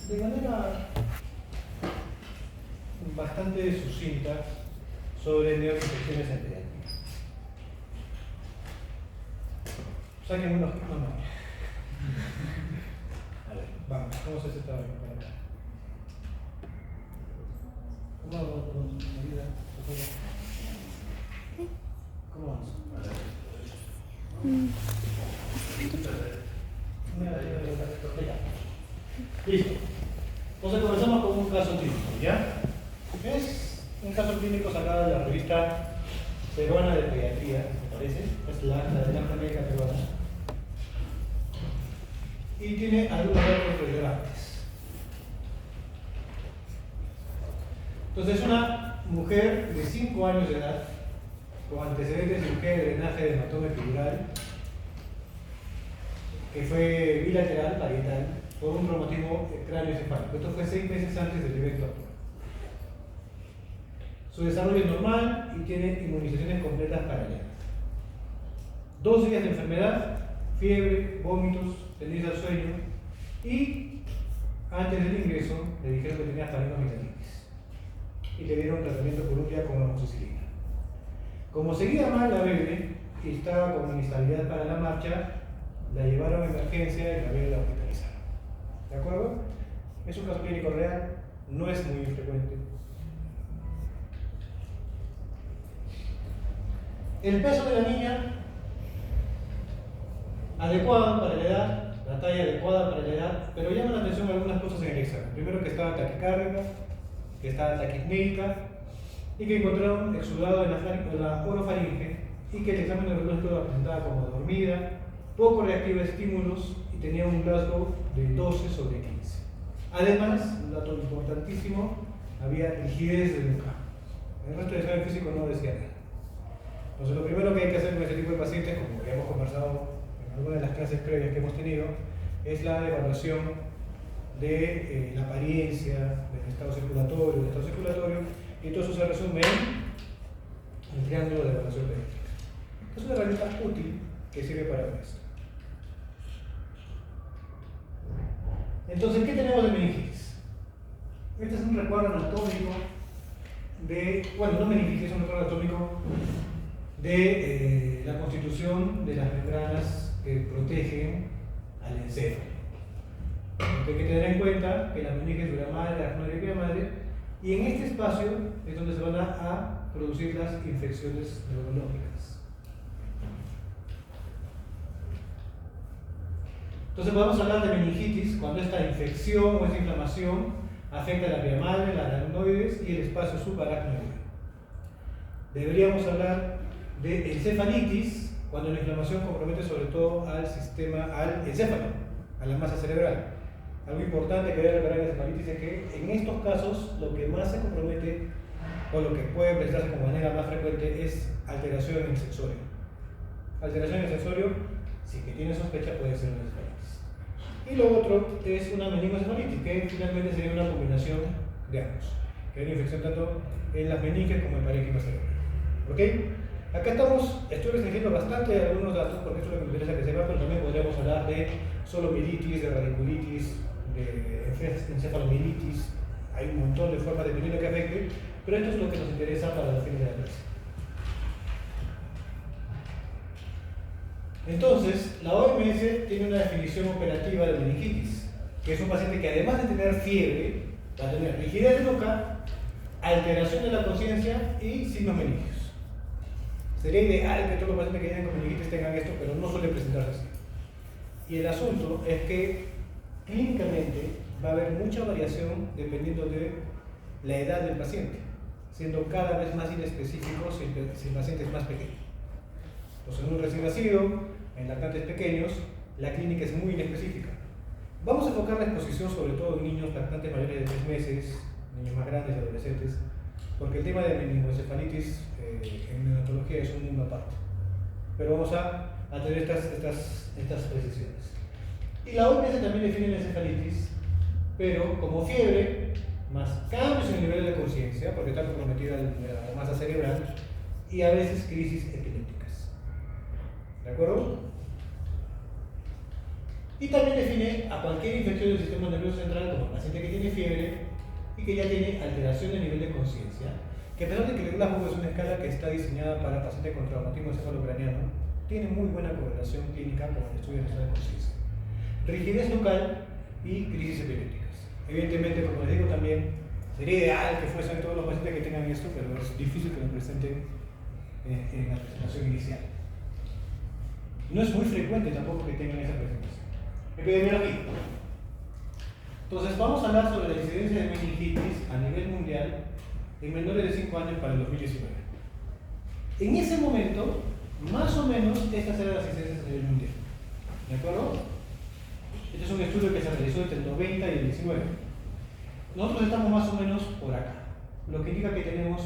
de manera bastante sucinta sobre neuroinfecciones en pediatría. Saquen unos. No. A ver, vamos, ¿cómo se hace esta vaina? ¿Cómo hago con la vida? ¿Cómo vamos? Listo. Entonces comenzamos con un caso clínico, ¿ya? Es un caso clínico sacado de la revista peruana de pediatría, me parece. Es la de la médica peruana. Y tiene algunos datos relevantes. Entonces, una mujer de 5 años de edad, con antecedentes de cirugía de drenaje de hematoma epidural, que fue bilateral, parietal, por un traumatismo cráneoencefálico. Esto fue 6 meses antes del evento actual. Su desarrollo es normal y tiene inmunizaciones completas paralelas. 2 días de enfermedad, fiebre, vómitos, pérdida del sueño, y antes del ingreso le dijeron que tenía faringoamigdalitis y le dieron tratamiento por un día con amoxicilina. Como seguía mal la bebé y estaba con inestabilidad para la marcha, la llevaron a emergencia y la bebé la hospitalizaron. ¿De acuerdo? Es un caso clínico real, no es muy frecuente. El peso de la niña, adecuado para la edad, la talla adecuada para la edad, pero llama la atención algunas cosas en el examen. Primero, que estaba taquicárdica, que estaba taquipnéica, y que encontraron exudado en la orofaringe, y que el examen neurológico la presentaba como dormida, poco reactiva a estímulos y tenía un Glasgow de 12/15. Además, un dato importantísimo, había rigidez de nuca. El resto del examen físico no decía nada. Entonces, lo primero que hay que hacer con este tipo de pacientes, como ya hemos conversado en algunas de las clases previas que hemos tenido, es la evaluación de la apariencia, del estado circulatorio, y todo eso se resume en el triángulo de evaluación pediátrica. Es una herramienta útil que sirve para esto. Entonces, ¿qué tenemos de meningitis? Este es un recuadro anatómico de, bueno, no meningitis, es un recuadro anatómico de la constitución de las membranas que protegen al encéfalo. Hay que tener en cuenta que la meninge dura madre, la aracnoide madre, y en este espacio es donde se van a producir las infecciones neurológicas. Entonces podemos hablar de meningitis cuando esta infección o esta inflamación afecta la vía madre, las aracnoides y el espacio subaracnoideo. Deberíamos hablar de encefalitis cuando la inflamación compromete sobre todo al encéfalo, a la masa cerebral. Algo importante que debe recordar en la encefalitis es que en estos casos lo que más se compromete o lo que puede presentarse como manera más frecuente es alteración en el sensorio. Alteración en el sensorio, si que tiene sospecha, puede ser una encefalitis. Y lo otro es una meningoencefalitis, que finalmente sería una combinación de ambos, que hay una infección tanto en las meninges como en el parénquima cerebral. ¿Ok? Acá estoy restringiendo bastante algunos datos porque esto es lo que me interesa que sepan, pero también podríamos hablar de solomielitis, de radiculitis, de encefalomielitis. Hay un montón de formas dependiendo de qué afecte, pero esto es lo que nos interesa para los fines de la clase. Entonces, la OMS tiene una definición operativa de meningitis, que es un paciente que además de tener fiebre, va a tener rigidez de nuca, alteración de la conciencia y signos meningios. Sería ideal que todos los pacientes que tienen con meningitis tengan esto, pero no suele presentarse así. Y el asunto es que clínicamente va a haber mucha variación dependiendo de la edad del paciente, siendo cada vez más inespecífico si el paciente es más pequeño. Entonces, en un recién nacido, en lactantes pequeños, la clínica es muy inespecífica. Vamos a enfocar la exposición sobre todo en niños lactantes mayores de 3 meses, niños más grandes, adolescentes, porque el tema de meningoencefalitis en neonatología es un mundo aparte. Pero vamos a tener estas precisiones. Y la OMS también define la encefalitis, pero como fiebre, más cambios en el nivel de conciencia, porque está comprometida la masa cerebral, y a veces crisis epilépticas. ¿De acuerdo? Y también define a cualquier infección del sistema nervioso central como paciente que tiene fiebre y que ya tiene alteración de nivel de conciencia, que a pesar de que el Glasgow es una escala que está diseñada para pacientes con traumatismo encefalocraniano, tiene muy buena correlación clínica con el estudio de estado de conciencia. Rigidez nucal y crisis epilépticas. Evidentemente, como les digo también, sería ideal que fuesen todos los pacientes que tengan esto, pero es difícil que lo presenten en la presentación inicial. No es muy frecuente tampoco que tengan esa presentación. Epidemiología. Entonces, vamos a hablar sobre la incidencia de meningitis a nivel mundial en menores de 5 años para el 2019. En ese momento, más o menos, estas eran las incidencias a nivel mundial. ¿De acuerdo? Este es un estudio que se realizó entre el 90 y el 19. Nosotros estamos más o menos por acá, lo que indica que tenemos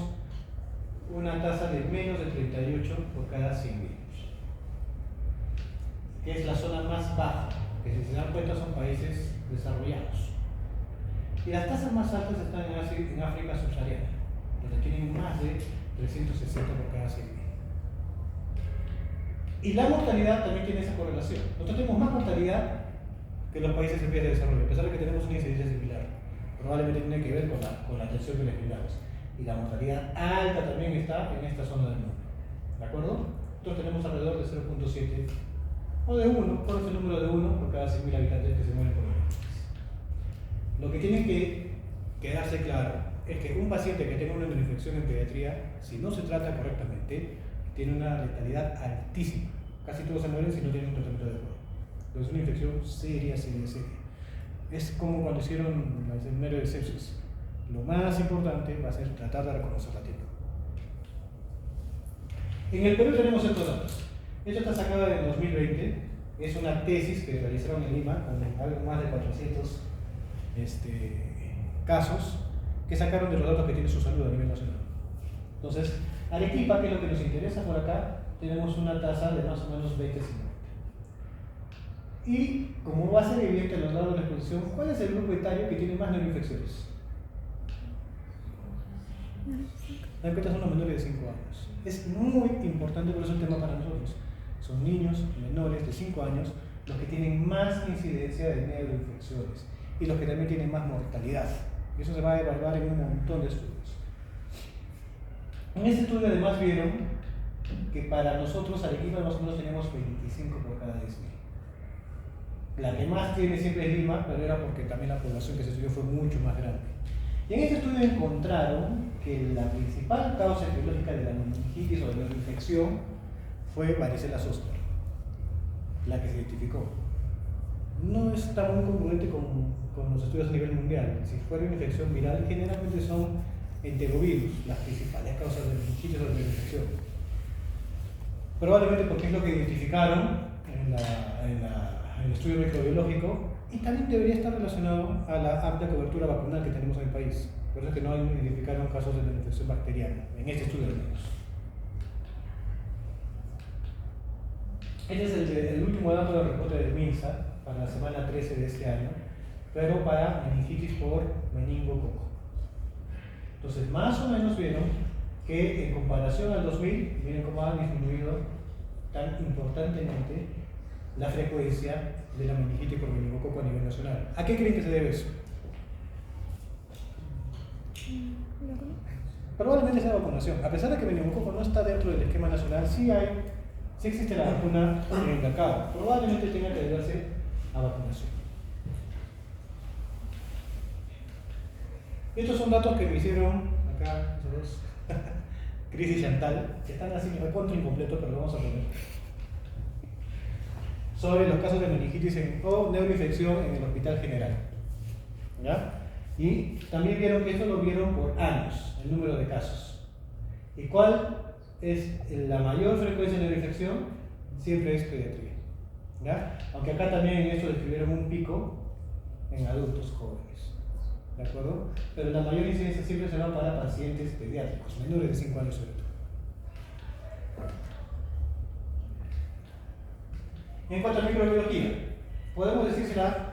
una tasa de menos de 38 por cada 100 niños, que es la zona más baja, que si se dan cuenta son países desarrollados. Y las tasas más altas están en África subsahariana, donde tienen más de 360 por cada 100.000. Y la mortalidad también tiene esa correlación. Nosotros tenemos más mortalidad que los países en vías de desarrollo, a pesar de que tenemos una incidencia similar. Probablemente tiene que ver con la atención que les brindamos. Y la mortalidad alta también está en esta zona del mundo. ¿De acuerdo? Entonces tenemos alrededor de 0.7 o de 1, por ese número de 1 por cada 100.000 habitantes que se mueren por meningitis. Lo que tiene que quedarse claro es que un paciente que tenga una infección en pediatría, si no se trata correctamente, tiene una letalidad altísima. Casi todos se mueren si no tienen un tratamiento adecuado. Entonces es una infección seria. Es como cuando hicieron el seminario de sepsis. Lo más importante va a ser tratar de reconocerla a tiempo. En el Perú tenemos estos datos. Esto está sacado en 2020. Es una tesis que realizaron en Lima con algo más de 400 casos que sacaron de los datos que tiene su salud a nivel nacional. Entonces, Arequipa, que es lo que nos interesa por acá, tenemos una tasa de más o menos 20-50. Y como va a ser evidente a lo largo de la exposición, ¿cuál es el grupo etario que tiene más neuroinfecciones? La encuesta son los menores de 5 años. Es muy importante, por eso es un tema para nosotros. Son niños menores de 5 años los que tienen más incidencia de neuroinfecciones y los que también tienen más mortalidad. Y eso se va a evaluar en un montón de estudios. En este estudio además vieron que para nosotros Arequipa más o menos tenemos 25 por cada 10.000. La que más tiene siempre es Lima, pero era porque también la población que se estudió fue mucho más grande. Y en este estudio encontraron que la principal causa etiológica de la meningitis o de la infección fue varicela zoster, la que se identificó. No está muy congruente con los estudios a nivel mundial. Si fuera una infección viral, generalmente son enterovirus las principales causas de meningitis o de infección. Probablemente porque es lo que identificaron en el estudio microbiológico, y también debería estar relacionado a la amplia cobertura vacunal que tenemos en el país. Por eso es que no identificaron casos de infección bacteriana, en este estudio al menos. Este es el último dato del reporte del MINSA para la semana 13 de este año, pero para meningitis por meningococo. Entonces, más o menos vieron que en comparación al 2000, miren cómo ha disminuido tan importantemente la frecuencia de la meningitis por meningococo a nivel nacional. ¿A qué creen que se debe eso? Probablemente sea la vacunación. A pesar de que meningococo no está dentro del esquema nacional, sí existe la vacuna en el mercado. Probablemente tenga que deberse a vacunación. Estos son datos que me hicieron acá, esos dos, Cris y Chantal, que están así recontra incompletos, pero lo vamos a poner. Sobre los casos de meningitis o neuroinfección en el hospital general. ¿Ya? Y también vieron que esto lo vieron por años, el número de casos. ¿Y cuál es la mayor frecuencia de neuroinfección? Siempre es pediatría. ¿Ya? Aunque acá también en esto describieron un pico en adultos jóvenes. ¿De acuerdo? Pero la mayor incidencia siempre se va para pacientes pediátricos, menores de 5 años sobre todo. En cuanto a microbiología, podemos decir si la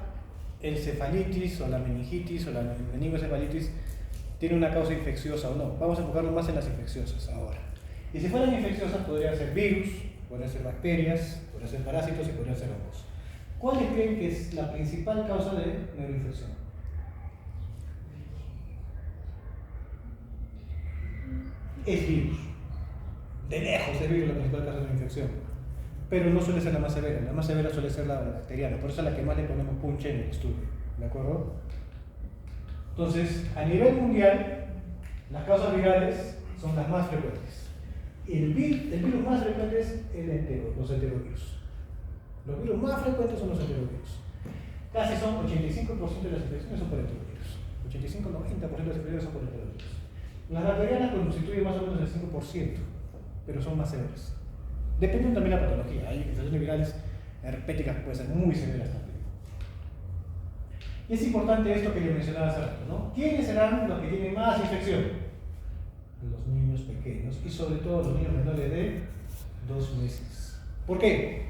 encefalitis o la meningitis o la meningoencefalitis tiene una causa infecciosa o no. Vamos a enfocarnos más en las infecciosas ahora. Y si fueran infecciosas, podrían ser virus, podrían ser bacterias, podrían ser parásitos y podrían ser hongos. ¿Cuáles creen que es la principal causa de neuroinfección? Es virus. De lejos es virus la principal causa de neuroinfección. Pero no suele ser la más severa. La más severa suele ser la bacteriana. Por eso es la que más le ponemos punche en el estudio. ¿De acuerdo? Entonces, a nivel mundial, las causas virales son las más frecuentes. El virus más frecuente es los enterovirus. Los virus más frecuentes son los enterovirus. Casi son 85% de las infecciones son por enterovirus. 85-90% de las infecciones son por enterovirus. Las bacterianas constituyen más o menos el 5%, pero son más severas. Depende también de la patología. Hay infecciones virales herpéticas que pueden ser muy severas también. Y es importante esto que le mencionaba hace rato, ¿no? ¿Quiénes serán los que tienen más infección? Los niños pequeños y sobre todo los niños menores de 2 meses. ¿Por qué?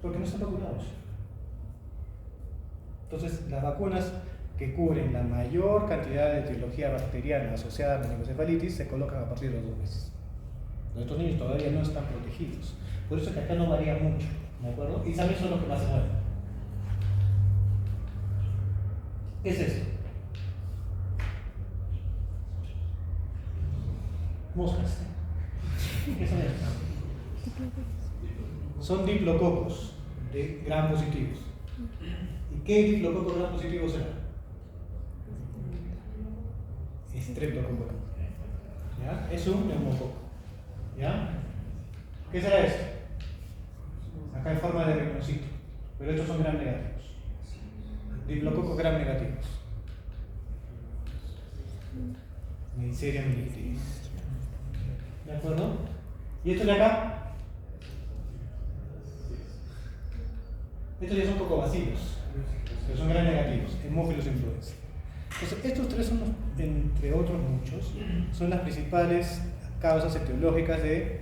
Porque no están vacunados. Entonces, las vacunas que cubren la mayor cantidad de etiología bacteriana asociada a meningoencefalitis se colocan a partir de los 2 meses. Estos niños todavía no están protegidos. Por eso es que acá no varía mucho, ¿de acuerdo? Y saben son los que más se mueren. ¿Qué es esto? Moscas. ¿Qué son estas? Son diplococos de gram positivos. ¿Y qué diplococos gram positivos serán? Streptococo. ¿Ya? Es un neumococo. ¿Ya? ¿Qué será esto? Acá en forma de rinoncito. Pero estos son gram negativos. Diplococos gram negativos. Neisseria mellitus. ¿De acuerdo? ¿Y estos de acá? Estos ya son cocobacilos, pero son gram negativos, hemófilos influenza. Entonces, estos tres son, entre otros muchos, son las principales causas etiológicas de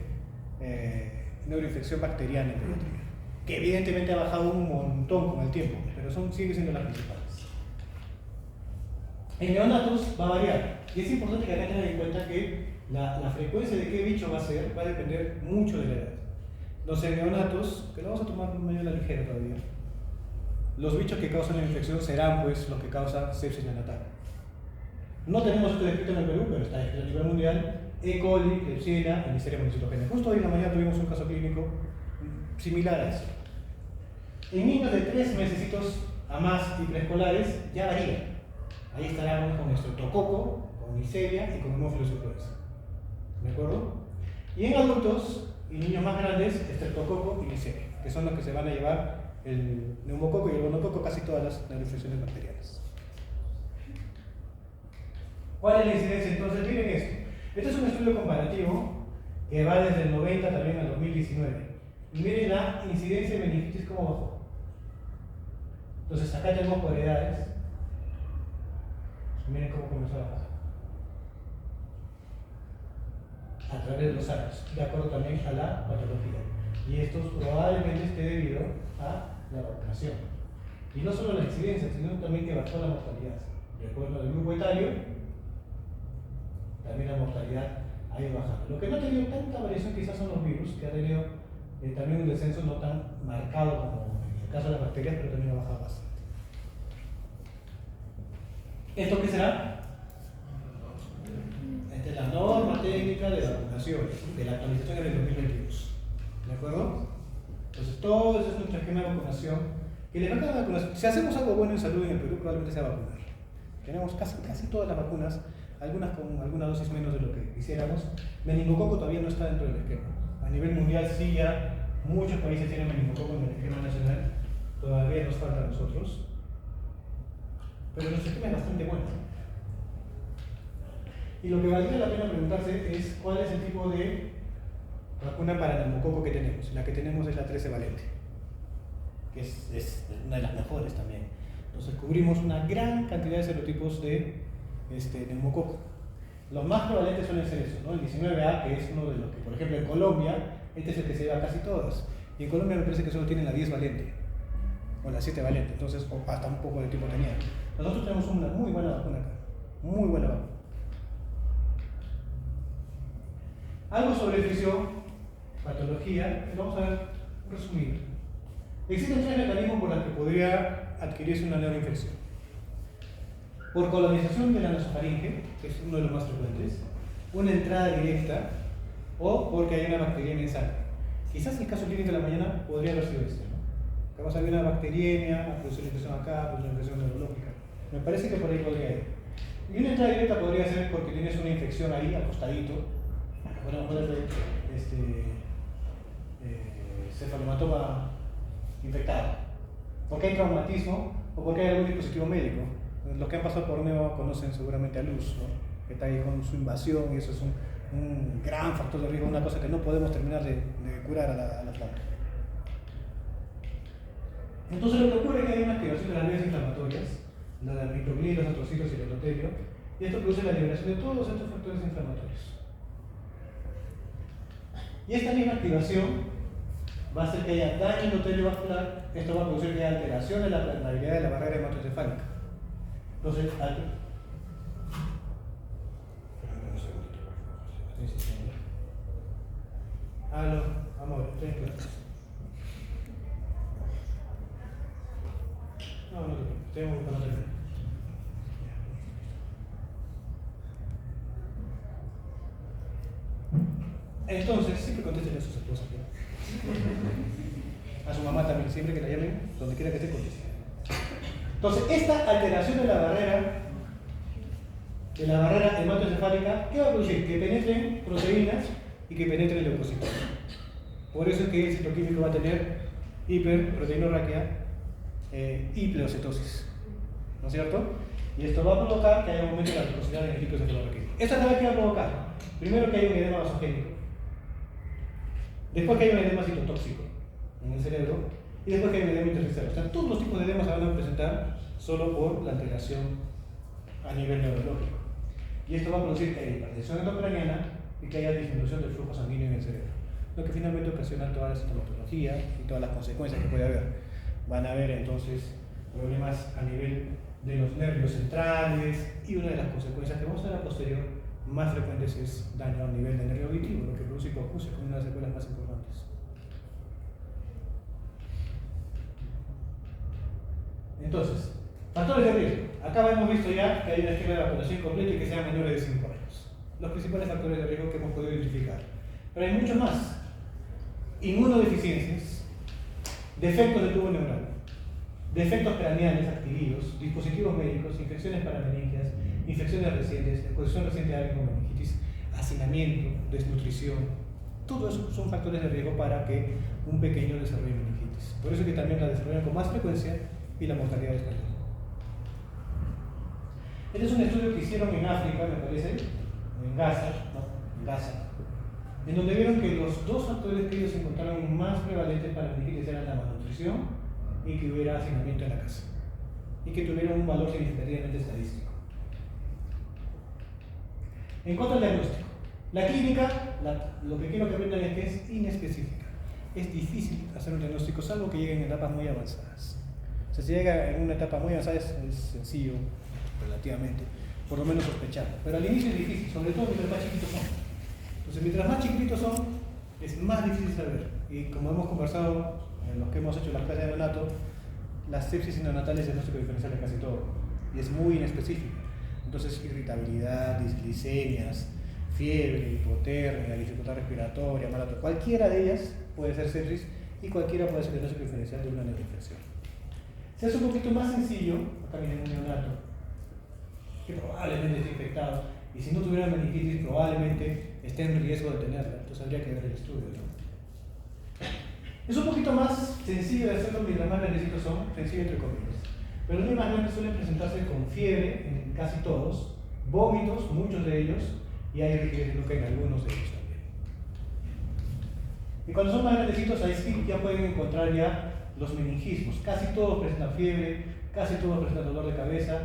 neuroinfección bacteriana en pediatría, que evidentemente ha bajado un montón con el tiempo, pero siguen siendo las principales. En neonatos va a variar, y es importante que acá tengan en cuenta que la frecuencia de qué bicho va a ser va a depender mucho de la edad. Los neonatos, que lo vamos a tomar medio a la ligera todavía, los bichos que causan la infección serán pues los que causan sepsis neonatal. No tenemos esto descrito en el Perú, pero está descrito a nivel mundial: E. coli, Klebsiella y Neisseria monocytogenes. Justo hoy en la mañana tuvimos un caso clínico similar a eso. En niños de 3 mesecitos a más y preescolares ya varía. Ahí estaremos con estreptococo, con Neisseria y con hemófilos influenza. ¿De acuerdo? Y en adultos y niños más grandes, estreptococo y Neisseria, que son los que se van a llevar el neumococo y el gonococo, casi todas las neuroinfecciones bacterianas. ¿Cuál es la incidencia entonces? Miren esto. Este es un estudio comparativo que va desde el 90 también al 2019. Y miren la incidencia de meningitis cómo bajó. Entonces acá tenemos por edades. Miren cómo comenzó a bajar. A través de los años, de acuerdo también a la patología. Y esto probablemente esté debido a la vacunación. Y no solo la incidencia, sino también que bajó la mortalidad. De acuerdo al grupo etario, también la mortalidad ha ido bajando. Lo que no ha tenido tanta variación quizás son los virus, que ha tenido también un descenso no tan marcado como en el caso de las bacterias, pero también ha bajado bastante. ¿Esto qué será? Esta es la norma técnica de vacunación, de la actualización en el 2022. ¿De acuerdo? Entonces, todo eso es nuestro esquema de vacunación. Y le falta la vacunación. Si hacemos algo bueno en salud en el Perú, probablemente sea vacunar. Tenemos casi todas las vacunas, algunas con alguna dosis menos de lo que quisiéramos. Meningococo todavía no está dentro del esquema. A nivel mundial, sí, ya muchos países tienen meningococo en el esquema nacional. Todavía nos falta a nosotros. Pero nuestro esquema es bastante bueno. Y lo que valdría la pena preguntarse es cuál es el tipo de vacuna para el neumococo que tenemos. La que tenemos es la 13 valente, que es una de las mejores también. Entonces cubrimos una gran cantidad de serotipos de neumococo. Los más prevalentes suelen ser esos, ¿no? El 19A, que es uno de los que, por ejemplo, en Colombia, este es el que se lleva casi todas. Y en Colombia me parece que solo tienen la 10 valente, o la 7 valente, entonces o hasta un poco de tipo tenía. Nosotros tenemos una muy buena vacuna acá, muy buena vacuna. Algo sobre nutrición, patología, vamos a ver resumido. Existen tres mecanismos por los que podría adquirirse una neuroinfección. Por colonización de la nasofaringe, que es uno de los más frecuentes, una entrada directa, o porque hay una bacteriemia en sangre. Quizás el caso clínico de la mañana podría haber sido este, ¿no? Que vamos a ver una bacteriemia, produce una infección acá, produce una infección neurológica. Me parece que por ahí podría ir. Y una entrada directa podría ser porque tienes una infección ahí, acostadito, bueno, puede ser cefalomatoma infectado, porque hay traumatismo o porque hay algún dispositivo médico. Los que han pasado por Neo conocen seguramente a Luz, ¿no? Que está ahí con su invasión, y eso es un gran factor de riesgo, una cosa que no podemos terminar de curar a la planta. Entonces lo que ocurre es que hay una activación de las vías inflamatorias, la de la microglía, los atrocitos y el endotelio, y esto produce la liberación de todos estos factores inflamatorios. Y esta misma activación va a hacer que haya daño endotelio vascular. Esto va a producir que haya alteración de la permeabilidad de la barrera hematoencefálica. Entonces, aló, amor, estoy en clase. No, no te preocupes, tengo que conocerme. Entonces, siempre contesten a sus esposas, ¿no? A su mamá también, siempre que la llamen, donde quiera que esté, contesten. Entonces, esta alteración de la barrera hematoencefálica, ¿qué va a producir? Que penetren proteínas y que penetren leucocitos. Por eso es que el citoquímico va a tener hiperproteinorraquia y pleocitosis, ¿no es cierto? Y esto va a provocar que haya un aumento de la viscosidad en el líquido cefalorraquídeo. ¿Esta acaba qué va a provocar? Primero que haya un edema vasogénico, después que haya un edema citotóxico en el cerebro, y después que haya un edema intersticial. O sea, todos los tipos de edemas se van a presentar solo por la alteración a nivel neurológico. Y esto va a producir que haya hipertensión endocraniana y que haya disminución del flujo sanguíneo en el cerebro, lo que finalmente ocasiona toda la sintomatología y todas las consecuencias que puede haber. Van a haber entonces problemas a nivel de los nervios centrales, y una de las consecuencias que vamos a ver a posterior más frecuentes es daño a nivel de nervio auditivo, lo que produce hipoacusia como una de las secuelas más importantes. Entonces, factores de riesgo. Acá hemos visto ya que hay una esquema de vacunación completo y que sean menores de 5 años. Los principales factores de riesgo que hemos podido identificar. Pero hay muchos más. Inmunodeficiencias, defectos del tubo neural, defectos craneales adquiridos, dispositivos médicos, infecciones parameningias, infecciones recientes, exposición reciente a algo como meningitis, hacinamiento, desnutrición. Todo eso son factores de riesgo para que un pequeño desarrolle meningitis. Por eso es que también la desarrollan con más frecuencia y la mortalidad es mayor. Este es un estudio que hicieron en África, me parece, en Gaza, ¿no? En Gaza, en donde vieron que los dos factores que ellos encontraron más prevalentes para la meningitis eran la malnutrición y que hubiera hacinamiento en la casa, y que tuvieran un valor significativamente estadístico. En cuanto al diagnóstico, la clínica, lo que quiero que aprendan es que es inespecífica. Es difícil hacer un diagnóstico, salvo que lleguen en etapas muy avanzadas. O sea, si llega en una etapa muy avanzada es sencillo, relativamente, por lo menos sospechar. Pero al inicio es difícil, sobre todo mientras más chiquitos son. Entonces, mientras más chiquititos son, es más difícil saber. Y como hemos conversado en los que hemos hecho las clases de neonato, la sepsis neonatal es el diagnóstico diferencial de casi todo. Y es muy inespecífico. Entonces, irritabilidad, disglicemias, fiebre, hipotermia, dificultad respiratoria, malato, cualquiera de ellas puede ser sepsis y cualquiera puede ser el diagnóstico diferencial de una neuroinfección. Se hace un poquito más sencillo, acá viene un neonato, que probablemente esté infectado, y si no tuviera meningitis probablemente esté en riesgo de tenerla, entonces habría que ver el estudio, ¿no? Es un poquito más sencillo de hacerlo mientras más grandecitos son, sencillo entre comillas. Pero los niños más grandes suelen presentarse con fiebre en casi todos, vómitos, muchos de ellos, y hay rigidez de nuca en algunos de ellos también. Y cuando son más grandecitos, ahí sí ya pueden encontrar ya los meningismos. Casi todos presentan fiebre, casi todos presentan dolor de cabeza.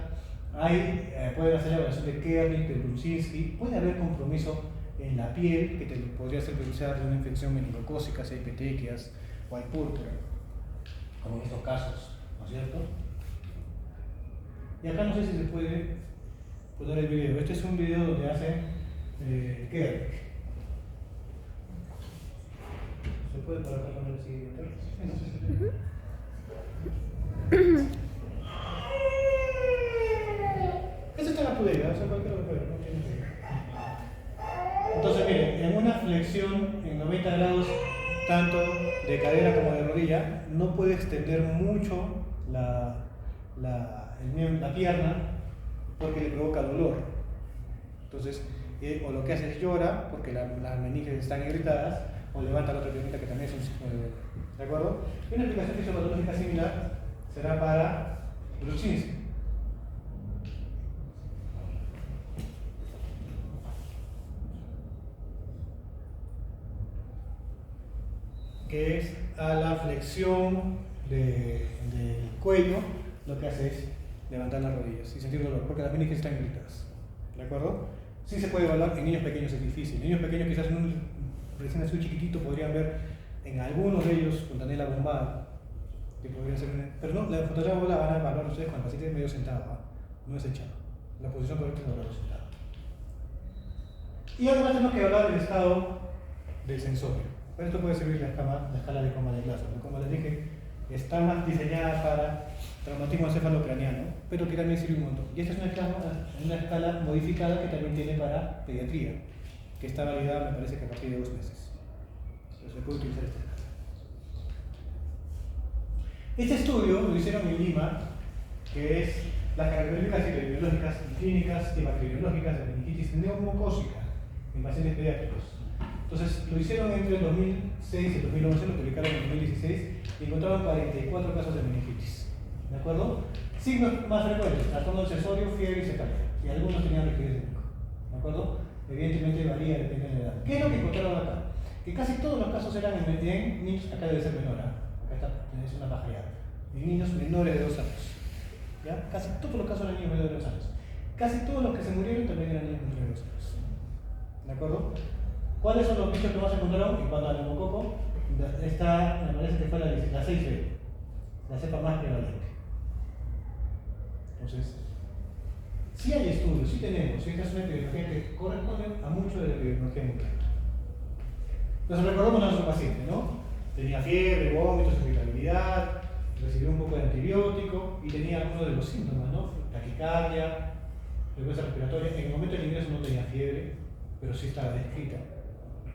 Pueden hacer la evaluación de Kernig, de Brudzinski. Puede haber compromiso en la piel que te podría ser producida de una infección meningocócica, si hay petequias o hay púrpura, como en estos casos, ¿no es cierto? Y acá no sé si se puede poner el video. Este es un video donde hace Kernig. ¿Se puede por acá poner el siguiente? 90 grados, tanto de cadera como de rodilla, no puede extender mucho la pierna porque le provoca dolor. Entonces, o lo que hace es llora porque las meninges están irritadas, o levanta la otra piernita que también es un signo de dolor. ¿De acuerdo? Y una explicación fisiopatológica similar será para bruxismo, que es a la flexión del cuello, lo que hace es levantar las rodillas y sentir dolor, porque las meninges están irritadas. ¿De acuerdo? Sí se puede evaluar, en niños pequeños es difícil. En niños pequeños, quizás en un recién nacido chiquitito, podrían ver en algunos de ellos fontanela bombada, que podría ser pero no, la fontanela bombada la van a evaluar ustedes cuando el paciente es medio sentado, no es echado. La posición correcta es evaluarlo sentado. Y además tenemos que evaluar el estado del sensorio. Para esto puede servir la escala de Coma de Glasgow. Como les dije, está más diseñada para traumatismo encefalocraniano, pero que también sirve un montón. Y esta es una escala modificada que también tiene para pediatría, que está validada, me parece que a partir de 2 meses. Pero se puede utilizar esta escala. Este estudio lo hicieron en Lima, que es las características epidemiológicas y clínicas y bacteriológicas de meningitis neumocócica en pacientes pediátricos. Entonces, lo hicieron entre el 2006 y el 2011, lo publicaron en el 2016 y encontraron 44 casos de meningitis. ¿De acuerdo? Signos más frecuentes: trastorno sensorio, fiebre y cefalea. Y algunos tenían rigidez de pico. ¿De acuerdo? Evidentemente varía, depende de la edad. ¿Qué es lo que encontraron acá? Que casi todos los casos eran en niños, acá debe ser menor, acá está, es una pajareada, en niños menores de 2 años. ¿Ya? Casi todos los casos eran niños menores de 2 años. Casi todos los que se murieron también eran niños menores de 2 años. ¿De acuerdo? ¿Cuáles son los bichos que más encontraron? En cuanto al neumococo, esta me parece que fue la 6B, la cepa más prevalente. Entonces, sí hay estudios, sí tenemos, sí, esta es una epidemiología que corresponde a mucho de la epidemiología mundial. Entonces recordemos a nuestro paciente, ¿no? Tenía fiebre, vómitos, irritabilidad, recibió un poco de antibiótico y tenía algunos de los síntomas, ¿no? Taquicardia, frecuencia respiratoria. En el momento del ingreso no tenía fiebre, pero sí estaba descrita.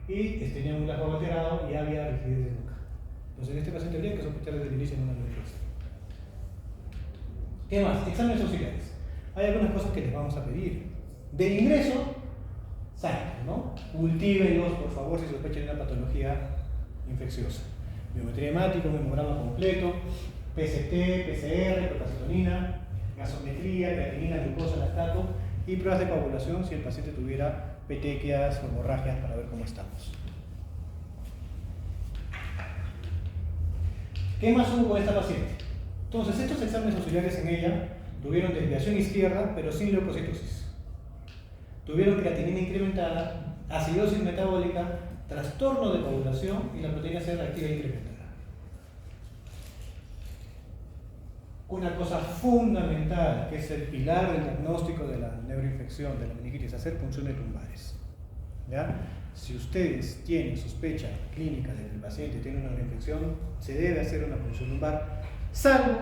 Y tenía un glasgow alterado y había rigidez de nuca. Entonces en este paciente habría que sospechar desde el inicio de una neuroclasia. ¿Qué más? Exámenes auxiliares. Hay algunas cosas que les vamos a pedir. De ingreso, sangre, ¿no? Cultívenlos, por favor, si sospechan una patología infecciosa. Biometría hemática, un hemograma completo, PCT, PCR, procalcitonina, gasometría, creatinina, glucosa, lactato y pruebas de coagulación si el paciente tuviera petequias o hemorragias para ver cómo estamos. ¿Qué más hubo con esta paciente? Entonces, estos exámenes auxiliares en ella tuvieron desviación izquierda, pero sin leucocitosis. Tuvieron creatinina incrementada, acidosis metabólica, trastorno de coagulación y la proteína C reactiva incrementada. Una cosa fundamental, que es el pilar del diagnóstico de la neuroinfección, de la meningitis, hacer punciones lumbares. ¿Ya? Si ustedes tienen sospecha clínica de que el paciente tiene una neuroinfección, se debe hacer una punción lumbar, salvo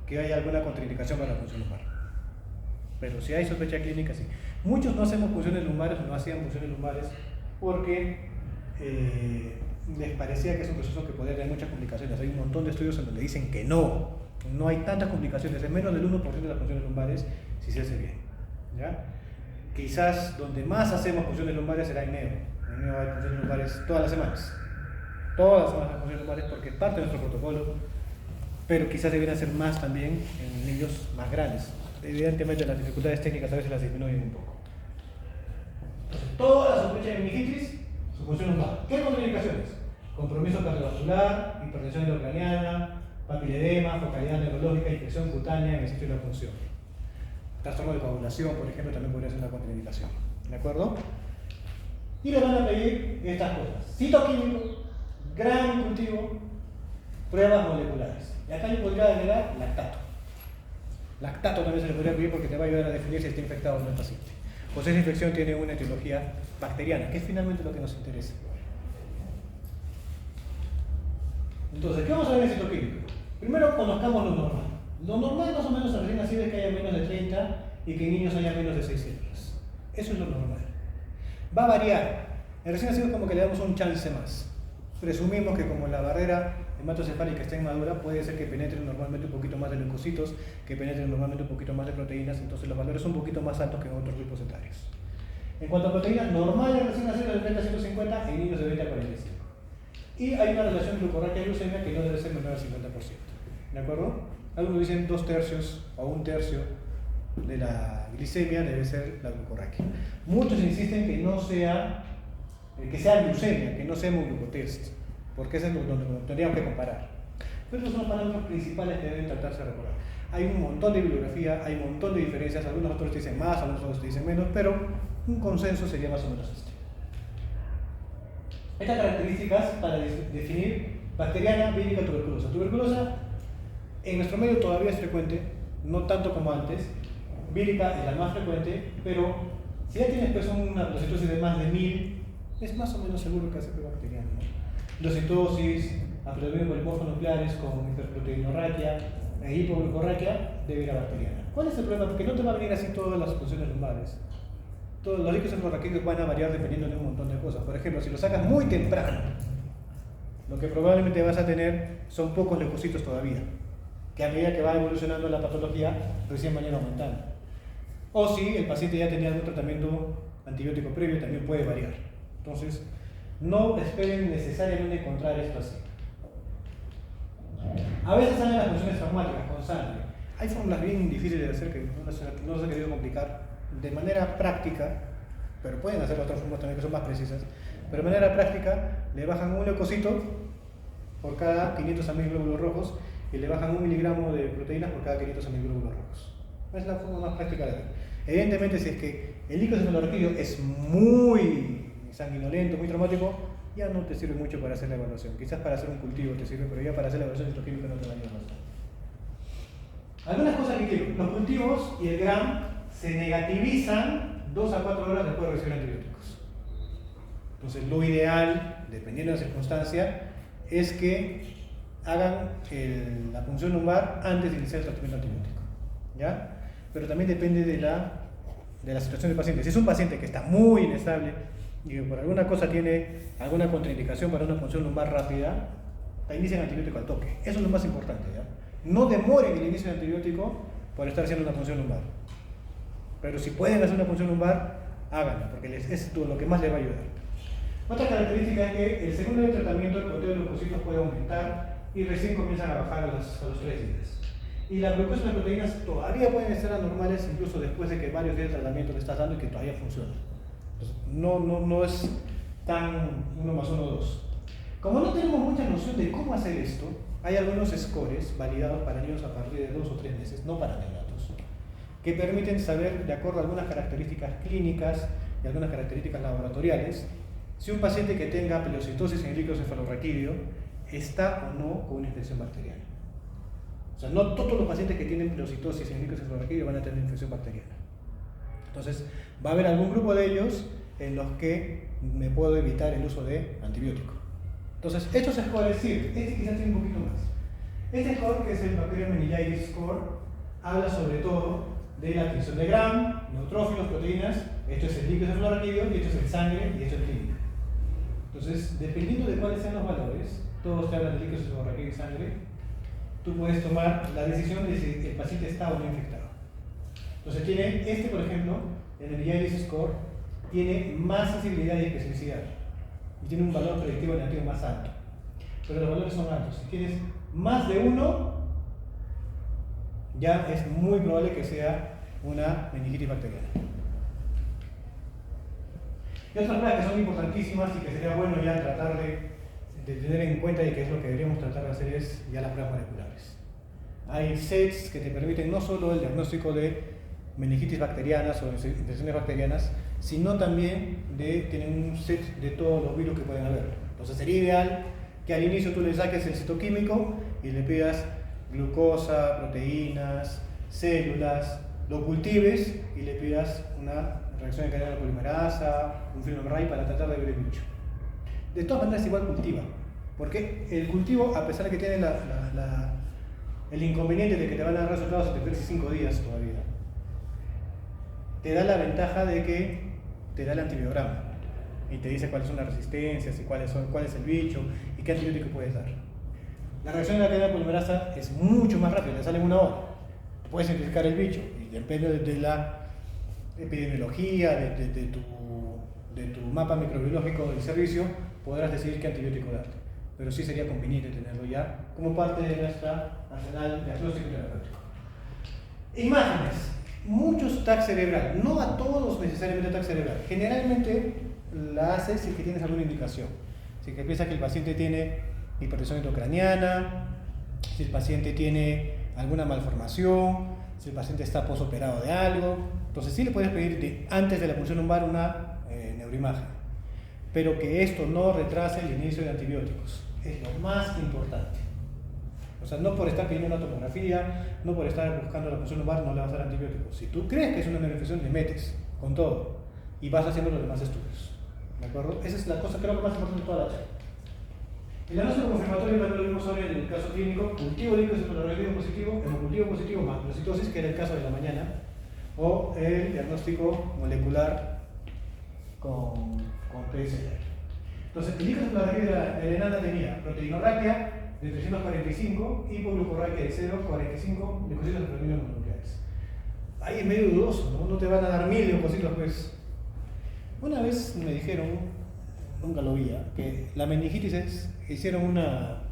que haya alguna contraindicación para la punción lumbar. Pero si hay sospecha clínica, sí. Muchos no hacemos punciones lumbares o no hacían punciones lumbares porque les parecía que es un proceso que podría tener muchas complicaciones. Hay un montón de estudios en donde dicen que no hay tantas complicaciones, en menos del 1% de las punciones lumbares si se hace bien. ¿Ya? Quizás donde más hacemos punciones lumbares será en neo. En neo hay punciones lumbares todas las semanas. Todas las semanas hay punciones lumbares porque es parte de nuestro protocolo, pero quizás deberían ser más también en niños más grandes. Evidentemente las dificultades técnicas a veces las disminuyen un poco. Entonces, toda la sospecha de meningitis, su función lumbar. ¿Qué contraindicaciones? Compromiso cardiovascular, hipertensión endocraniana, papiledema, focalidad neurológica, infección cutánea en el sitio de la función. Trastorno de coagulación, por ejemplo, también podría ser una contraindicación. ¿De acuerdo? Y les van a pedir estas cosas: citoquímico, gran cultivo, pruebas moleculares. Y acá yo podría agregar lactato. Lactato también se le podría pedir porque te va a ayudar a definir si está infectado o no el paciente. O si esa infección tiene una etiología bacteriana, que es finalmente lo que nos interesa. Entonces, ¿qué vamos a ver en el citoquímico? Primero conozcamos lo normal. Lo normal más o menos en recién nacido es que haya menos de 30 y que en niños haya menos de 6 células. Eso es lo normal. Va a variar. En recién nacidos como que le damos un chance más. Presumimos que como la barrera hematocefálica está inmadura, puede ser que penetren normalmente un poquito más de leucocitos, que penetren normalmente un poquito más de proteínas, entonces los valores son un poquito más altos que en otros grupos etarios. En cuanto a proteínas normales recién nacidos de 30 a 150, en niños de 20 a 45. Y hay una relación glucorraquia-glucemia que no debe ser menor al 50%. ¿De acuerdo? Algunos dicen 2/3 o 1/3 de la glicemia debe ser la glucorraquia. Muchos insisten que no sea, que sea glucemia, que no sea hemoglucotest, porque eso es donde tendríamos que comparar. Pero esos son los parámetros principales que deben tratarse de recordar. Hay un montón de bibliografía, hay un montón de diferencias, algunos autores te dicen más, algunos autores te dicen menos, pero un consenso sería más o menos este. Estas características para definir bacteriana, vírica, tuberculosa. Tuberculosa en nuestro medio todavía es frecuente, no tanto como antes. Vírica es la más frecuente, pero si ya tienes pues, una leucocitosis de más de 1000, es más o menos seguro que sea bacteriana, ¿no? Leucitosis, predominio polimorfonucleares con hiperproteinorraquia e hipoglucorraquia debe ir a bacteriana. ¿Cuál es el problema? Porque no te va a venir así todas las funciones lumbares. Todos los líquidos cefalorraquídeos van a variar dependiendo de un montón de cosas. Por ejemplo, si lo sacas muy temprano, lo que probablemente vas a tener son pocos leucocitos todavía, que a medida que va evolucionando la patología recién van a ir aumentando. O si el paciente ya tenía algún tratamiento antibiótico previo, también puede variar. Entonces, no esperen necesariamente encontrar esto así. A veces salen las funciones traumáticas con sangre. Hay fórmulas bien difíciles de hacer que no se ha querido complicar de manera práctica, pero pueden hacer otras fórmulas también que son más precisas. Pero de manera práctica, le bajan un leucocito por cada 500 a 1000 glóbulos rojos y le bajan 1 miligramo de proteínas por cada 500 a 1000 glóbulos rojos. Es la forma más práctica de ver. Evidentemente, si es que el líquido cefalorraquídeo es muy sanguinolento, muy traumático, ya no te sirve mucho para hacer la evaluación. Quizás para hacer un cultivo te sirve, pero ya para hacer la evaluación histoquímica no te va a ayudar bastante. Algunas cosas que quiero. Los cultivos y el GRAM se negativizan 2 a 4 horas después de recibir antibióticos. Entonces, lo ideal, dependiendo de la circunstancia, es que hagan la punción lumbar antes de iniciar el tratamiento antibiótico, ¿ya? Pero también depende de la situación del paciente. Si es un paciente que está muy inestable y que por alguna cosa tiene alguna contraindicación para una punción lumbar rápida, inician antibiótico al toque. Eso es lo más importante, ¿ya? No demoren el inicio del antibiótico por estar haciendo una punción lumbar. Pero si pueden hacer una punción lumbar, háganlo, porque es lo que más les va a ayudar. Otra característica es que el segundo día de tratamiento el conteo de leucocitos puede aumentar y recién comienzan a bajar a los 3 días. Y la glucosa y las proteínas todavía pueden estar anormales incluso después de que varios días de tratamiento le estás dando y que todavía funciona. Entonces, no es tan 1 más 1, 2. Como no tenemos mucha noción de cómo hacer esto, hay algunos scores validados para niños a partir de 2 o 3 meses, no para neonatos, que permiten saber, de acuerdo a algunas características clínicas y algunas características laboratoriales, si un paciente que tenga pleocitosis en el líquido cefalorraquídeo está o no con una infección bacteriana. O sea, no todos los pacientes que tienen pleocitosis en el líquido cefalorraquídeo van a tener infección bacteriana. Entonces, va a haber algún grupo de ellos en los que me puedo evitar el uso de antibiótico. Entonces, estos scores sirven. Este quizás tiene un poquito más. Este score, que es el Bacterial Meningitis Score, habla sobre todo de la adquisición de GRAM, neutrófilos, proteínas. Esto es el líquido cefalorraquídeo y esto es el sangre y esto es clínica. Entonces, dependiendo de cuáles sean los valores, todos te hablan de líquido cefalorraquídeo y sangre, tú puedes tomar la decisión de si el paciente está o no infectado. Entonces, tiene por ejemplo, el Meningitis Score, tiene más sensibilidad y especificidad y tiene un valor predictivo negativo más alto. Pero los valores son altos. Si tienes más de 1, ya es muy probable que sea una meningitis bacteriana. Y otras pruebas que son importantísimas y que sería bueno ya tratar de tener en cuenta y que es lo que deberíamos tratar de hacer es ya las pruebas moleculares. Hay sets que te permiten no solo el diagnóstico de meningitis bacterianas o infecciones bacterianas, sino también tienen un set de todos los virus que pueden haber. Entonces sería ideal que al inicio tú le saques el citoquímico y le pidas glucosa, proteínas, células, lo cultives y le pidas una reacción en cadena de polimerasa, un film array para tratar de ver el bicho. De todas maneras igual cultiva, porque el cultivo, a pesar de que tiene el inconveniente de que te van a dar resultados en 35 días todavía, te da la ventaja de que te da el antibiograma. y te dice cuáles son las resistencias y cuál es el bicho y qué antibiótico puedes dar. La reacción de la cadena polimerasa es mucho más rápida, le sale en 1 hora. Puedes identificar el bicho y depende de la epidemiología, de tu mapa microbiológico del servicio, podrás decidir qué antibiótico darte. Pero sí sería conveniente tenerlo ya como parte de nuestra arsenal diagnóstico y terapéutico. Imágenes. Muchos TAC cerebral, no a todos necesariamente TAC cerebral. Generalmente la haces si es que tienes alguna indicación. Si es que piensas que el paciente tiene hipertensión intracraniana, si el paciente tiene alguna malformación, si el paciente está posoperado de algo. Entonces sí le puedes pedir antes de la punción lumbar una neuroimagen. Pero que esto no retrase el inicio de antibióticos. Es lo más importante. O sea, no por estar pidiendo una tomografía, no por estar buscando la punción lumbar, no le vas a dar antibióticos. Si tú crees que es una neuroinfección, le metes con todo y vas haciendo los demás estudios. ¿De acuerdo? Esa es la cosa, creo que más importante de toda la charla. El diagnóstico confirmatorio también lo vimos ahora en el caso clínico: cultivo líquido cefalorraquídeo positivo, hemocultivo positivo, macrocitosis, que era el caso de la mañana, o el diagnóstico molecular con PCR. Entonces, el líquido cefalorraquídeo de la enana tenía proteinorraquia de 345, hipoglucorraquia de 0,45, leucocitos de plasmina mononucleares. Ahí es medio dudoso, ¿no? No te van a dar 1000 leucocitos, pues. Una vez me dijeron, nunca lo vi, que la meningitis hicieron una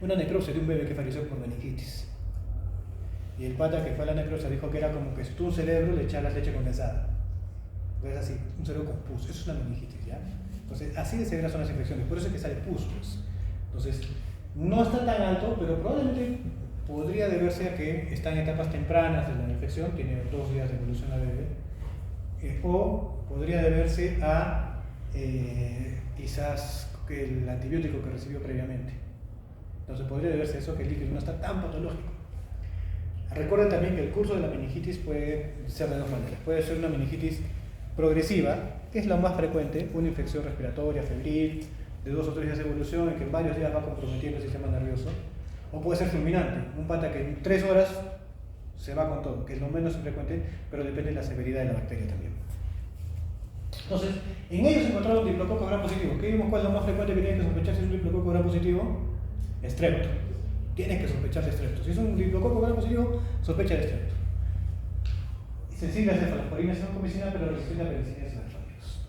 necropsia de un bebé que falleció por meningitis. Y el pata que fue a la necropsia dijo que era como que si tú un cerebro le echaras leche condensada. Es así, un cerebro con pus, eso es una meningitis, ¿ya? Entonces, así de severas son las infecciones, por eso es que sale pus, pues. Entonces, no está tan alto, pero probablemente podría deberse a que está en etapas tempranas de la infección, tiene 2 días de evolución la bebé, o podría deberse a quizás el antibiótico que recibió previamente. Entonces podría deberse a eso, que el líquido no está tan patológico. Recuerden también que el curso de la meningitis puede ser de 2 maneras. Puede ser una meningitis progresiva, que es la más frecuente, una infección respiratoria, febril, de 2 o 3 días de evolución, en que en varios días va comprometiendo el sistema nervioso. O puede ser fulminante, un pata que en 3 horas se va con todo, que es lo menos frecuente, pero depende de la severidad de la bacteria también. Entonces, en ellos encontraron un diplococo gram positivo. ¿Qué vimos? ¿Cuál es lo más frecuente que tienen que sospechar si es un diplococo gram positivo? Estrepto. Tienes que sospechar de estrepto. Si es un diplococo gram positivo, sospecha de estrepto. Sensible a cefalosporinas no comicina, pero resistente a penicilinas y antibióticos.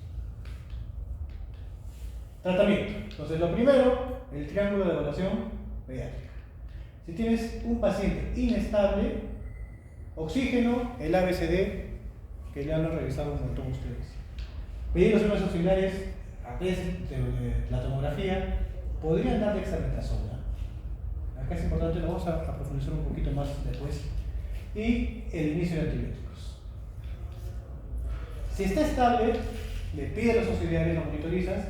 Tratamiento. Entonces, lo primero, el triángulo de evaluación pediátrica. Si tienes un paciente inestable, oxígeno, el ABCD, que ya lo han revisado un montón ustedes. Pedir los signos auxiliares a través de la tomografía, podrían dar dexametasona. Acá es importante, lo vamos a profundizar un poquito más después. Y el inicio de antibióticos. Si está estable, le pides los auxiliares, lo monitorizas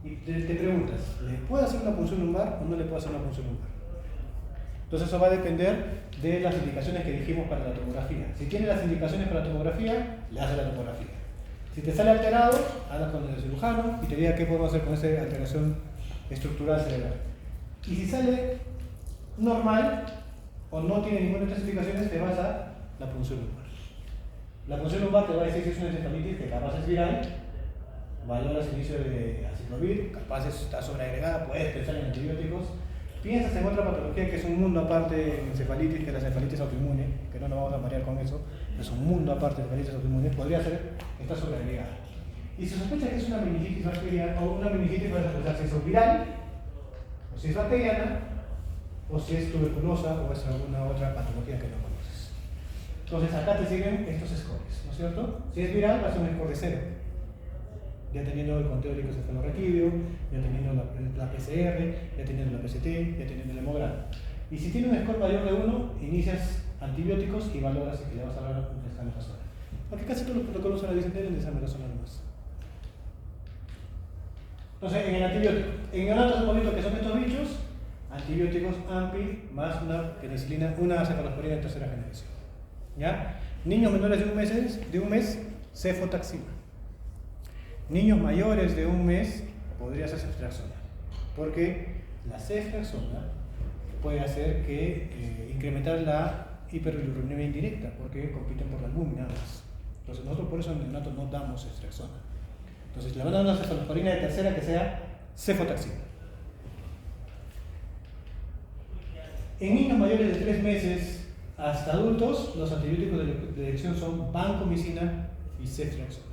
y te preguntas, ¿le puedo hacer una punción lumbar o no le puedo hacer una punción lumbar? Entonces eso va a depender de las indicaciones que dijimos para la tomografía. Si tiene las indicaciones para la tomografía, le hace la tomografía. Si te sale alterado, hablas con el cirujano y te diga qué podemos hacer con esa alteración estructural cerebral. Y si sale normal o no tiene ninguna de estas indicaciones, te vas a la punción lumbar. La punción lumbar te va a decir si es una encefalitis que capaz es viral, valoras el inicio de aciclovir, capaz está sobreagregada, puedes pensar en antibióticos. Piensas en otra patología que es un mundo aparte en encefalitis, que es la encefalitis autoinmune, que no nos vamos a marear con eso, es un mundo aparte de encefalitis autoinmune, podría ser que está sobreagregada. Y se sospecha que es una meningitis bacteriana, o una meningitis para sospechar si es viral, o si es bacteriana, o si es tuberculosa, o es alguna otra patología que no conoces. Entonces acá te siguen estos scores, ¿no es cierto? Si es viral, va a ser un score de 0. Ya teniendo el conteo de líquido cefalorraquídeo, ya teniendo la PCR, ya teniendo la PCT, ya teniendo el hemograma. Y si tiene un score mayor de 1, inicias antibióticos y valoras si le vas a dar un dexametasona. Porque casi todos los protocolos ahora dicen del dexametasona nomás. Entonces, en el antibiótico, en neonatos hemos visto que son estos bichos, antibióticos AMPI más una penicilina, una cefalosporina de 3ª generación. ¿Ya? Niños menores de un mes, cefotaxima. Niños mayores de un mes podría ser ceftriaxona, porque la ceftriaxona puede hacer que incrementar la hiperbilirubinemia indirecta, porque compiten por la albúmina. Entonces nosotros por eso en neonatos no damos ceftriaxona. Entonces le van a dar una cefalosporina de tercera que sea cefotaxima. En niños mayores de 3 meses hasta adultos, los antibióticos de elección son vancomicina y ceftriaxona.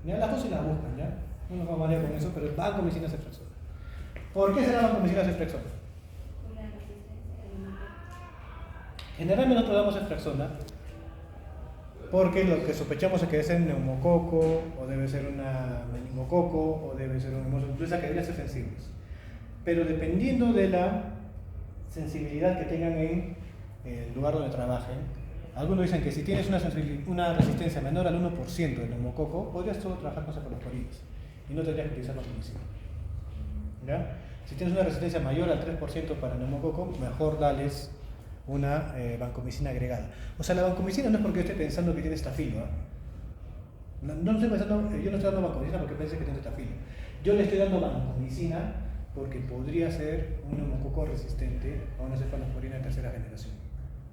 ¿Ya? Las dos se las buscan, ¿ya? No nos vamos a marear con eso, pero es vancomicina, ceftriaxona. ¿Por qué será vancomicina, ceftriaxona? Generalmente nosotros damos ceftriaxona porque lo que sospechamos es que debe ser un neumococo, o debe ser una meningococo, o debe ser una hemosinfluenza que deberían ser sensibles. Pero dependiendo de la sensibilidad que tengan en el lugar donde trabajen, algunos dicen que si tienes una resistencia menor al 1% del neumococo, podrías todo trabajar con cefalosporinas y no tendrías que utilizar vancomicina. ¿Ya? Si tienes una resistencia mayor al 3% para el neumococo, mejor dales una vancomicina agregada. O sea, la vancomicina no es porque yo esté pensando que tiene estafilo. No estoy pensando, yo no estoy dando vancomicina porque piense que tiene estafilo. Yo le estoy dando vancomicina porque podría ser un neumococo resistente a una cefalosporina de tercera generación.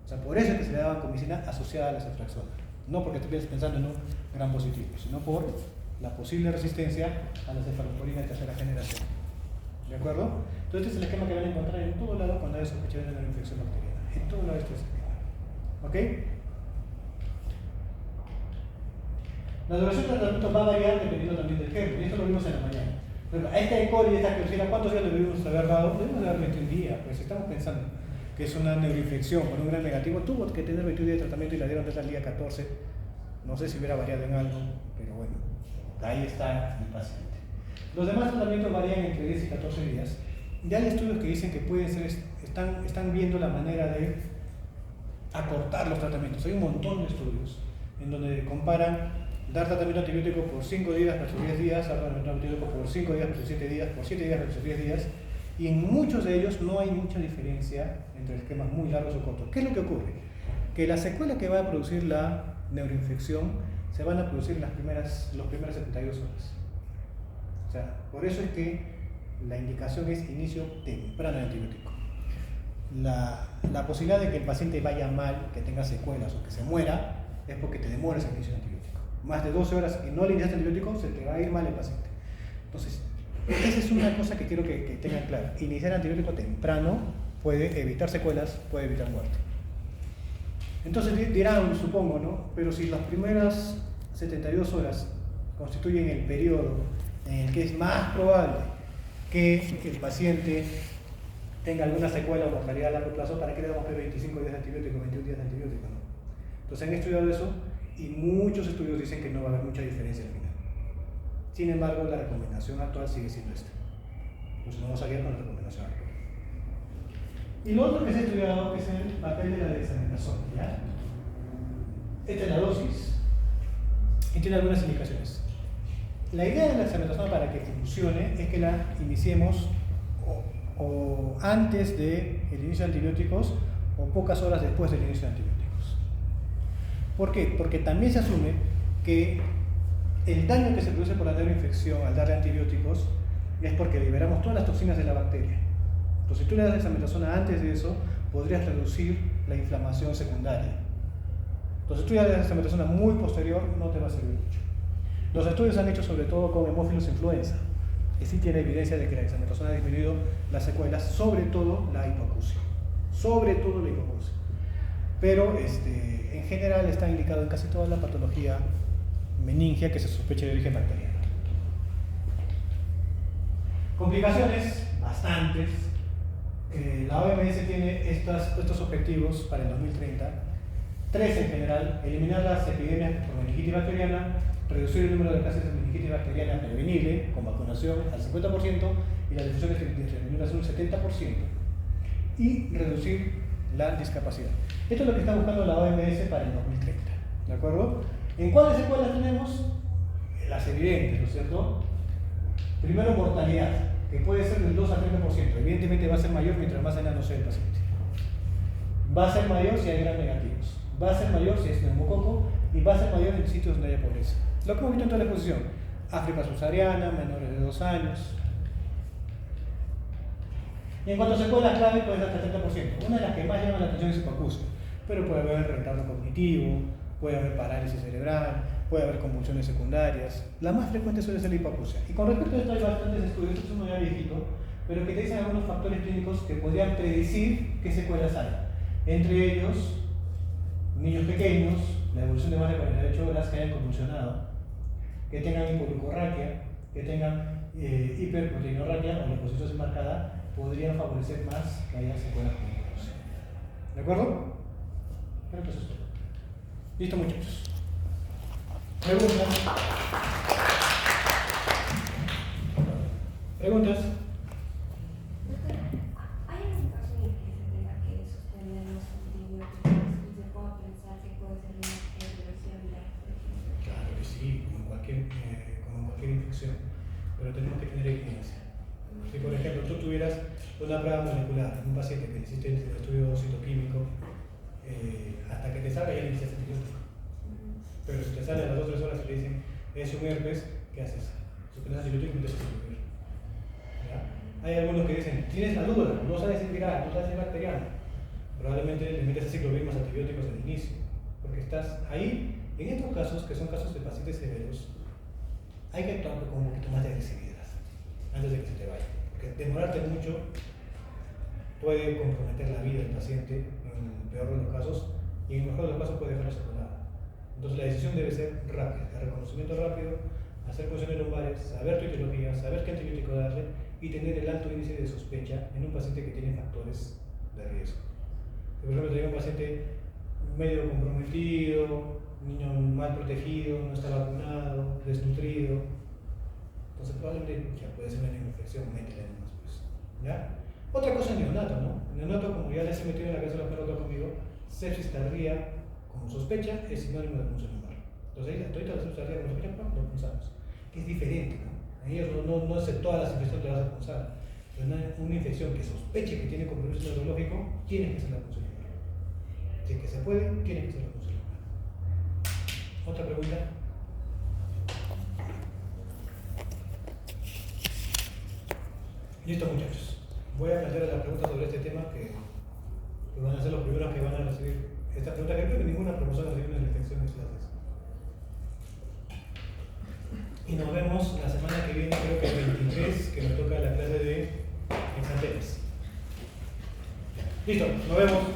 O sea, por eso es que se le da vancomicina asociada a la ceftriaxona. No porque estés pensando en un gran positivo, sino por la posible resistencia a la cefalosporina de tercera generación. ¿De acuerdo? Entonces este es el esquema que van a encontrar en todo lado cuando hay sospecha de una infección bacteriana. En todo lado este es el esquema. ¿Ok? La duración del tratamiento va a variar dependiendo también del germen, y esto lo vimos en la mañana. Pero a esta E. coli y esta Klebsiella, ¿cuántos días le debemos haber dado? Debemos haber 21 días, pues estamos pensando que es una neuroinfección con un gran negativo, tuvo que tener 21 días de tratamiento y la dieron desde el día 14. No sé si hubiera variado en algo, pero bueno, ahí está el paciente. Los demás tratamientos varían entre 10 y 14 días. Ya hay estudios que dicen que pueden ser, están viendo la manera de acortar los tratamientos. Hay un montón de estudios en donde comparan dar tratamiento antibiótico por 5 días versus 10 días, dar tratamiento antibiótico por 5 días versus 7 días, por 7 días versus 10 días, y en muchos de ellos no hay mucha diferencia entre esquemas muy largos o cortos. ¿Qué es lo que ocurre? Que la secuela que va a producir la neuroinfección se van a producir en los primeras 72 horas. O sea, por eso es que la indicación es inicio temprano de antibiótico. La posibilidad de que el paciente vaya mal, que tenga secuelas o que se muera, es porque te demoras el inicio de antibiótico. Más de 12 horas y no le iniciaste antibiótico, se te va a ir mal el paciente. Entonces, esa es una cosa que quiero que tengan claro. Iniciar antibiótico temprano puede evitar secuelas, puede evitar muerte. Entonces dirán, supongo, ¿no? Pero si las primeras 72 horas constituyen el periodo en el que es más probable que el paciente tenga alguna secuela o mortalidad a largo plazo, ¿para qué le damos 25 días de antibiótico, 21 días de antibiótico? ¿No? Entonces han estudiado eso y muchos estudios dicen que no va a haber mucha diferencia al final. Sin embargo, la recomendación actual sigue siendo esta. Entonces vamos a ir con la recomendación actual. Y lo otro que se ha estudiado es el papel de la dexametasona, ¿ya? Esta es la dosis y tiene algunas indicaciones. La idea de la dexametasona para que funcione es que la iniciemos o antes del inicio de antibióticos o pocas horas después del inicio de antibióticos. ¿Por qué? Porque también se asume que el daño que se produce por la neuroinfección al darle antibióticos es porque liberamos todas las toxinas de la bacteria. Entonces, si tú le das dexametasona antes de eso, podrías reducir la inflamación secundaria. Entonces, si tú le das dexametasona muy posterior, no te va a servir mucho. Los estudios han hecho sobre todo con hemófilos influenza, que sí tiene evidencia de que la dexametasona ha disminuido las secuelas, sobre todo la hipoacusia. Sobre todo la hipoacusia. Pero en general está indicado en casi toda la patología meningia que se sospecha de origen bacteriano. Complicaciones, bastantes. La OMS tiene estos objetivos para el 2030, 3 en general: eliminar las epidemias por meningitis bacteriana, reducir el número de casos de meningitis bacteriana prevenible con vacunación al 50% y la difusión de disminuir un 70%, y reducir la discapacidad. Esto es lo que está buscando la OMS para el 2030, ¿de acuerdo? ¿En cuáles secuelas tenemos? Las evidentes, ¿no es cierto? Primero, mortalidad, que puede ser del 2 al 30%. Evidentemente va a ser mayor mientras más enano sea el paciente. Va a ser mayor si hay gram negativos. Va a ser mayor si es neumococo y va a ser mayor en sitios donde haya pobreza. Lo que hemos visto en toda la exposición: África subsahariana, menores de 2 años. Y en cuanto a secuelas clave, puede ser hasta el 30%. Una de las que más llama la atención es hipoacusia, pero puede haber retardo cognitivo, puede haber parálisis cerebral, puede haber convulsiones secundarias. La más frecuente suele ser la hipoacusia. Y con respecto a esto hay bastantes estudios, este es uno ya viejito, pero que te dicen algunos factores clínicos que podrían predecir qué secuelas hay. Entre ellos, niños pequeños, la evolución de más de 48 horas, que hayan convulsionado, que tengan hipoglucorraquia, que tengan hiperproteinorraquia o leucocitosis marcada, podrían favorecer más que haya secuelas clínicas. ¿De acuerdo? Creo que eso es todo. Listo, muchachos. Preguntas. ¿Preguntas? Doctor, ¿hay algún caso en el que se tenga que suspender los antibióticos y se pueda pensar que puede ser una reversión viral, por ejemplo? Claro que sí, como cualquier infección, pero tenemos que tener evidencia. Si por ejemplo tú tuvieras una prueba molecular en un paciente que hiciste el estudio citoquímico, hasta que te salga ya le iniciaste antibiótico. Pero si te sale a las 2 o 3 horas y te dicen es un herpes, ¿qué haces? Suspendes antibiótico y metes antibiótico. Hay algunos que dicen, tienes la duda, no sabes si es viral, no sabes si es bacteriano. Probablemente le metes ciclovirus más antibióticos al inicio, porque estás ahí. En estos casos, que son casos de pacientes severos, hay que actuar con un poquito más de agresividad antes de que se te vaya. Porque demorarte mucho puede comprometer la vida del paciente, en el peor de los casos, y en el mejor de los casos puede dejarlo secuelado. Entonces la decisión debe ser rápida, de reconocimiento rápido, hacer funciones lumbares, saber tu etiología, saber qué antibiótico darle y tener el alto índice de sospecha en un paciente que tiene factores de riesgo. Por ejemplo, tenía un paciente medio comprometido, niño mal protegido, no está vacunado, desnutrido. Entonces probablemente ya puede ser una infección, métela nomás, pues. ¿Ya? Otra cosa en neonato, ¿no? En neonato, como ya les he metido en la cabeza los perros conmigo, sepsis tardía como sospecha es sinónimo de punción lumbar. Entonces ahí, ahorita la sepsis tardía como sospecha, lo punzamos. Que es diferente, ¿no? A ellos no es todas las infecciones que vas a punzar. Pero una infección que sospeche que tiene compromiso neurológico, tienes que hacer la punción lumbar. Si es que se puede, tienes que hacer la punción lumbar. ¿Otra pregunta? Listo, muchachos. Voy a plantear las preguntas sobre este tema que van a ser los primeros que van a recibir esta pregunta, que creo que ninguna profesora recibe una infección en clases. Y nos vemos la semana que viene, creo que el 23, que me toca la clase de exantemas. Listo, nos vemos.